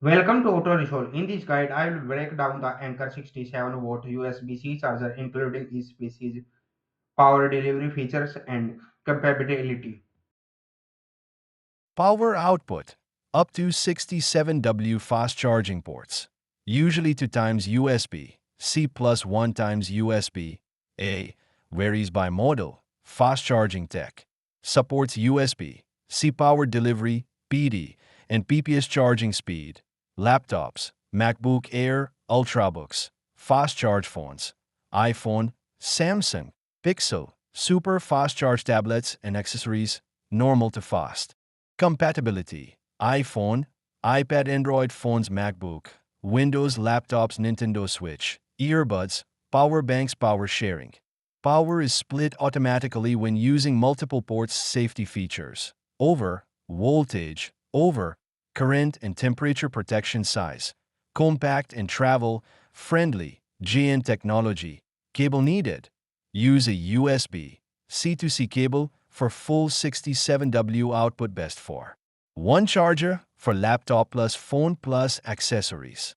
Welcome to Auto Resolve. In this guide, I will break down the Anker 67W USB-C charger, including its species, power delivery features, and compatibility. Power output up to 67W fast charging ports, usually 2 times USB, C plus 1 times USB, A, varies by model, fast charging tech, supports USB, C power delivery, PD, and PPS charging speed, laptops, MacBook Air, Ultrabooks, fast charge phones, iPhone, Samsung, Pixel, super fast charge tablets and accessories, normal to fast. Compatibility: iPhone, iPad, Android phones, MacBook, Windows laptops, Nintendo Switch, earbuds, power banks, power sharing. Power is split automatically when using multiple ports. Safety features: over, voltage, over, current and temperature protection. Size: compact and travel friendly. GN technology. Cable needed: use a USB C2C cable for full 67W output. Best for one charger for laptop plus phone plus accessories.